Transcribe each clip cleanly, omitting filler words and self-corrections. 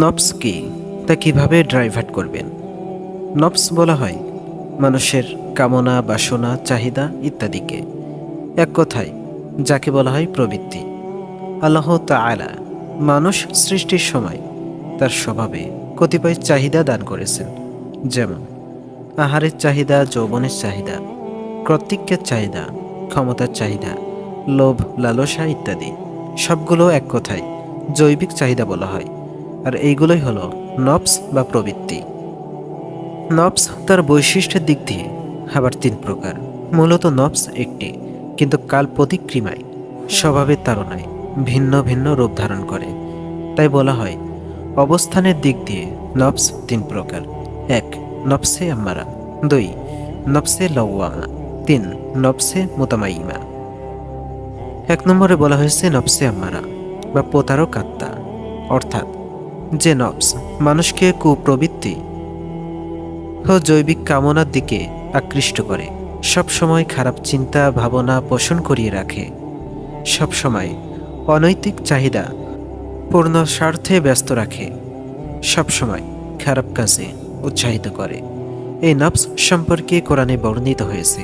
নফস কি, তা কিভাবে ড্রাইভার করবেন? নফস বলা হয় মানুষের কামনা, বাসনা, চাহিদা ইত্যাদিকে। এক কথায় যাকে বলা হয় প্রবৃত্তি। আল্লাহ তাআলা মানুষ সৃষ্টির সময় তার স্বভাবে কতিপয় চাহিদা দান করেছেন, যেমন আহারের চাহিদা, যৌবনের চাহিদা, কর্তৃত্বের চাহিদা, ক্ষমতার চাহিদা, লোভ, লালসা ইত্যাদি। সবগুলো এক কথায় জৈবিক চাহিদা বলা হয়। আর এইগুলোই হলো নফস বা প্রবৃত্তি। নফস তার বৈশিষ্ট্যের দিক দিয়ে আবার তিন প্রকার। মূলত নফস একটি, কিন্তু কাল প্রতিক্রিয়ায় স্বভাবের তাড়নায় ভিন্ন ভিন্ন রূপ ধারণ করে। তাই বলা হয় অবস্থানের দিক দিয়ে নফস তিন প্রকার। এক, নফসে আম্মারা। দুই, নফসে লাওয়ামা। তিন, নফসে মুতামাইমা। এক নম্বরে বলা হয়েছে নফসে আম্মারা বা প্রতারক আত্মা, অর্থাৎ যে নফস মানুষকে কুপ্রবৃত্তি ও জৈবিক কামনার দিকে আকৃষ্ট করে, সবসময় খারাপ চিন্তা ভাবনা পোষণ করিয়ে রাখে, সবসময় অনৈতিক চাহিদা পূর্ণ স্বার্থে ব্যস্ত রাখে, সবসময় খারাপ কাজে উৎসাহিত করে। এই নফস সম্পর্কে কোরআনে বর্ণিত হয়েছে,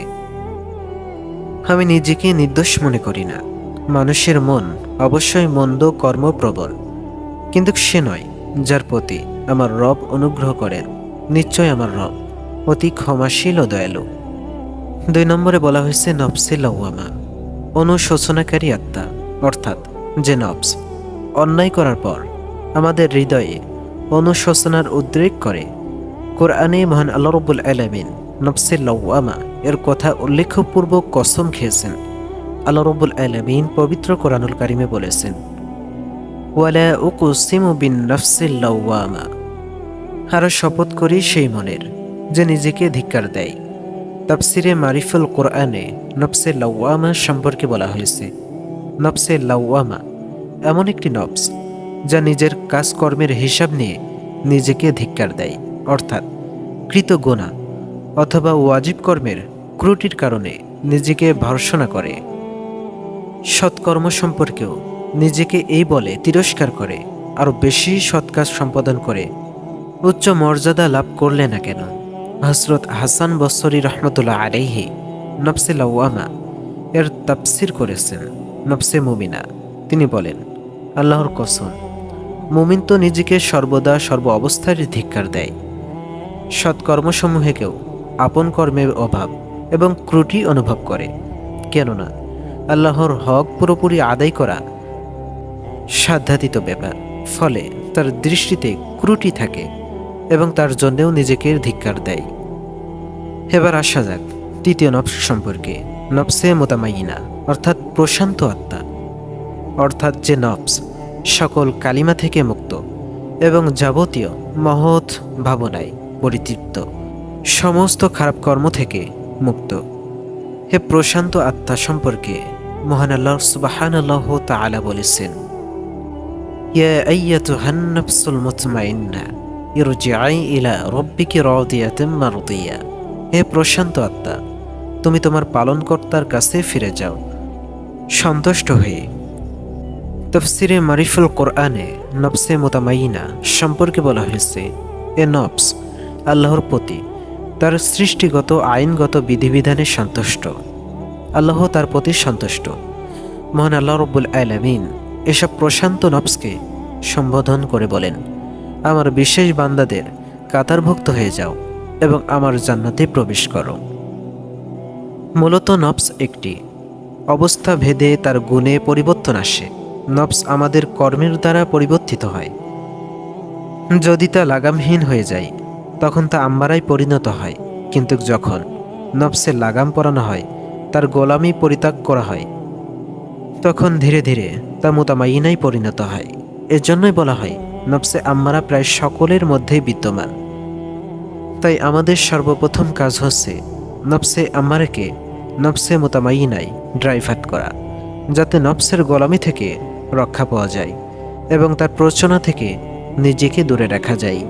আমি নিজেকে নির্দোষ মনে করি না। মানুষের মন অবশ্যই মন্দ কর্মপ্রবল, কিন্তু সে নয় যার প্রতি আমার রব অনুগ্রহ করেন। নিশ্চয় আমার রব অতি ক্ষমাশীল ও দয়ালু। দুই নম্বরে বলা হয়েছে নফসে লাওয়ামা, অনুশোচনাকারী আত্মা, অর্থাৎ যে নফস অন্যায় করার পর আমাদের হৃদয়ে অনুশোচনার উদ্রেক করে। কোরআনে মহান আল্লাহ রাব্বুল আলামিন নফসে লাওয়ামা এর কথা উল্লেখপূর্বক কসম খেয়েছেন। আল্লাহ রাব্বুল আলামিন পবিত্র কোরআনুল কারিমে বলেছেন, ওয়ালা উকসিমু বিন নফসিল লাওয়ামা, আরো শপথ করি সেই মনের যে নিজেকে ধিক্কার দেয়। তাফসিরে মারিফুল কোরআনে নফসে লাওয়ামা সম্পর্কে বলা হয়েছে, নফসে লাওয়ামা এমন একটি নফস যা নিজের কাজকর্মের হিসাব নিয়ে নিজেকে ধিক্কার দেয়, অর্থাৎ কৃত গুনাহ অথবা ওয়াজিব কর্মের ত্রুটির কারণে নিজেকে ভর্ৎসনা করে। সৎকর্ম সম্পর্কেও নিজেকে এই বলে তিরস্কার করে, আরও বেশি সৎকাজ সম্পাদন করে উচ্চ মর্যাদা লাভ করলে না কেন। হযরত হাসান বসরি রহমতুল্লাহ আলাইহি নফসে লাওয়ামা এর তাফসির করেছেন নফসে মুমিনা। তিনি বলেন, আল্লাহর কসম, মুমিন তো নিজেকে সর্বদা সর্ব অবস্থায় ধিক্কার দেয়। সৎকর্মসমূহেকেও আপন কর্মের অভাব এবং ত্রুটি অনুভব করে, কেননা আল্লাহর হক পুরোপুরি আদায় করা সাধ্যাতীত ব্যাপার। ফলে তার দৃষ্টিতে ত্রুটি থাকে এবং তার জন্যেও নিজেকে ধিক্কার দেয়। এবার আসা যাক তৃতীয় নফস সম্পর্কে, নফসে মুতামাইনা, অর্থাৎ প্রশান্ত আত্মা, অর্থাৎ যে নফস সকল কালিমা থেকে মুক্ত এবং যাবতীয় মহৎ ভাবনায় পরিতৃপ্ত, সমস্ত খারাপ কর্ম থেকে মুক্ত। হে প্রশান্ত আত্মা সম্পর্কে মহান আল্লাহ সুবহানাহু ওয়া তাআলা বলেছেন, ইয়া আইয়াতুহান নাফসুল মুতমাইন্না ইরজিই ইলা রাব্বিকি রাদিয়াতাম মারদিয়া। হে প্রশান্ত আত্মা, তুমি তোমার পালনকর্তার কাছে ফিরে যাও সন্তুষ্ট হয়ে। তাফসিরে মারিফুল কোরআনে নফসে মুতামাইনা সম্পর্কে বলা হয়েছে, এ নফস আল্লাহর প্রতি তার সৃষ্টিগত আইনগত বিধিবিধানে সন্তুষ্ট। আল্লাহ তার প্রতি সন্তুষ্ট। মহান আল্লাহ রাব্বুল আলামিন এসব প্রশান্ত নফসকে সম্বোধন করে বলেন, আমার বিশেষ বান্দাদের কাতারভুক্ত হয়ে যাও এবং আমার জান্নাতে প্রবেশ করো। মূলত নফস একটি, অবস্থা ভেদে তার গুণে পরিবর্তন আসে। নফস আমাদের কর্মের দ্বারা পরিবর্তিত হয়। যদি তা লাগামহীন হয়ে যায় তখন তা আম্মারায় পরিণত হয়, কিন্তু যখন নফসে লাগাম পরানো হয়, তার গোলামি পরিত্যাগ করা হয়, তখন ধীরে ধীরে তা মুতামাইনায় পরিণত হয়। এজন্যই বলা হয় নফসে আম্মারা প্রায় সকলের মধ্যেই বিদ্যমান। তাই আমাদের সর্বপ্রথম কাজ হচ্ছে নফসে আম্মারাকে নফসে মুতামাইনায় ড্রাইভার করা, যাতে নফসের গোলামি থেকে রক্ষা পাওয়া যায় এবং তার প্ররোচনা থেকে নিজেকে দূরে রাখা যায়।